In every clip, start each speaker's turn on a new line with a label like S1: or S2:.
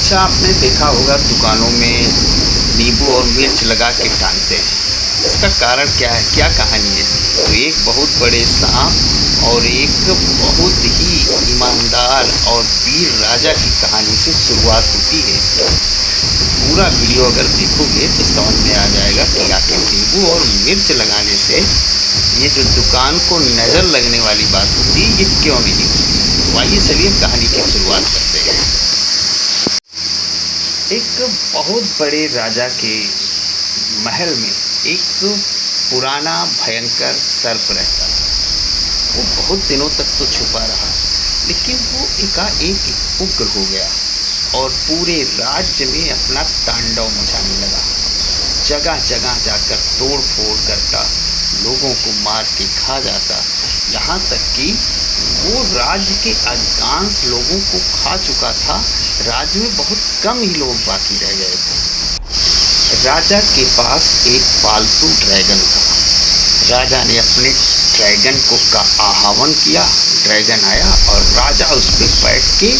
S1: अच्छा, आपने देखा होगा दुकानों में नींबू और मिर्च लगा के टांगते हैं। इसका कारण क्या है, क्या कहानी है इसकी? तो एक बहुत बड़े सांप और एक बहुत ही ईमानदार और वीर राजा की कहानी से शुरुआत होती है इसकी। तो पूरा वीडियो अगर देखोगे तो समझ में आ जाएगा कि आखिर नींबू और मिर्च लगाने से ये जो दुकान को नज़र लगने वाली बात होती है, ये क्यों नहीं होती। तो आइए चलिए कहानी की शुरुआत करते हैं। एक बहुत बड़े राजा के महल में एक पुराना भयंकर सर्प रहता था। वो बहुत दिनों तक तो छुपा रहा, लेकिन वो एकाएक उग्र हो गया और पूरे राज्य में अपना तांडव मचाने लगा। जगह जगह जाकर तोड़ फोड़ करता, लोगों को मार के खा जाता, यहाँ तक कि वो राज्य के अधिकांश लोगों को खा चुका था। राज्य में बहुत कम ही लोग बाकी रह गए थे। राजा के पास एक पालतू ड्रैगन था। राजा ने अपने ड्रैगन को का आह्वान किया। ड्रैगन आया और राजा उस पर बैठ के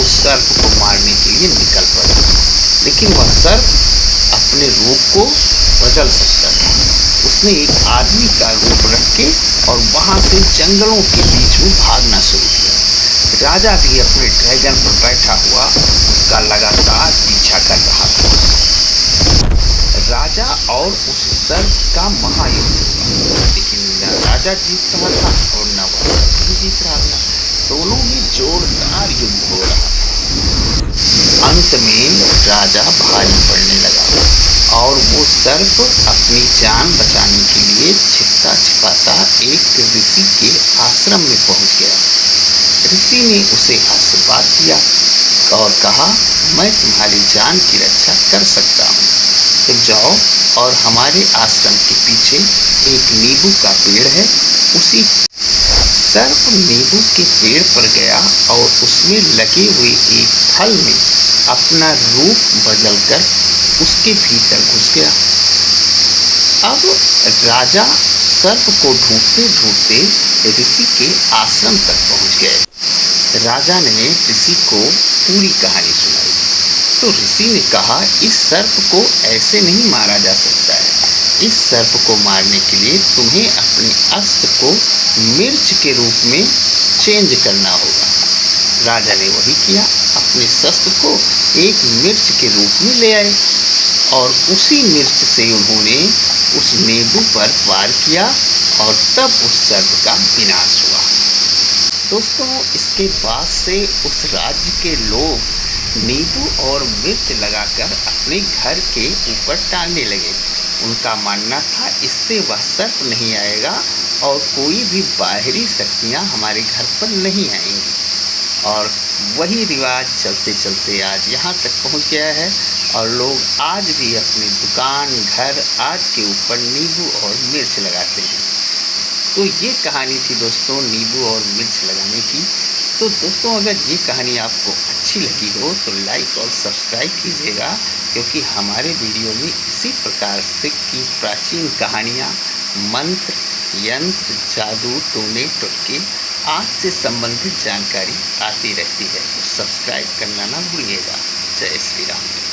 S1: उस सर्प को मारने के लिए निकल पड़ा। लेकिन वह सर्प अपने रूप को बदल सकता था। उसने एक आदमी का रूप रख के और वहाँ से जंगलों के बीच में भागना शुरू किया। राजा भी अपने ड्रैगन पर बैठा हुआ उसका लगातार पीछा कर रहा था। राजा और उस सर्प का महायुद्ध हुआ, लेकिन न राजा जीत रहा था और न वह सर्प भी जीत रहा था। दोनों में जोरदार युद्ध हो रहा था। अंत में राजा भारी पड़ने लगा और वो सर्प अपनी जान बचाने के लिए छिपता छिपाता एक ऋषि के आश्रम में पहुंच गया। ऋषि ने उसे आशीर्वाद दिया और कहा, मैं तुम्हारी जान की रक्षा कर सकता हूँ। तुम जाओ और हमारे आश्रम के पीछे एक नींबू का पेड़ है, उसी सर्प नींबू के पेड़ पर गया और उसमें लगे हुए एक फल में अपना रूप बदलकर उसके भीतर घुस गया। अब राजा सर्प को ढूंढते ढूंढते ऋषि के आश्रम तक पहुंच गए। राजा ने ऋषि को पूरी कहानी सुनाई। तो ऋषि ने कहा, इस सर्प को ऐसे नहीं मारा जा सकता है। इस सर्प को मारने के लिए तुम्हें अपने अस्त्र को मिर्च के रूप में चेंज करना होगा। राजा ने वही किया, अपने शस्त्र को एक मिर्च के रूप में ले आए और उसी मिर्च से उन्होंने उस नींबू पर वार किया और तब उस सर्प का विनाश हुआ। दोस्तों, इसके बाद से उस राज्य के लोग नींबू और मिर्च लगाकर अपने घर के ऊपर टांगने लगे। उनका मानना था इससे वह सर्प नहीं आएगा और कोई भी बाहरी शक्तियाँ हमारे घर पर नहीं आएंगी। और वही रिवाज चलते चलते आज यहाँ तक पहुँच गया है और लोग आज भी अपनी दुकान, घर आदि के ऊपर नींबू और मिर्च लगाते हैं। तो ये कहानी थी दोस्तों नींबू और मिर्च लगाने की। तो दोस्तों, अगर ये कहानी आपको अच्छी लगी हो तो लाइक और सब्सक्राइब कीजिएगा, क्योंकि हमारे वीडियो में इसी प्रकार से की प्राचीन कहानियाँ, मंत्र, यंत्र, जादू, टोने टोटके आज से संबंधित जानकारी आती रहती है। तो सब्सक्राइब करना ना भूलिएगा। जय श्री राम।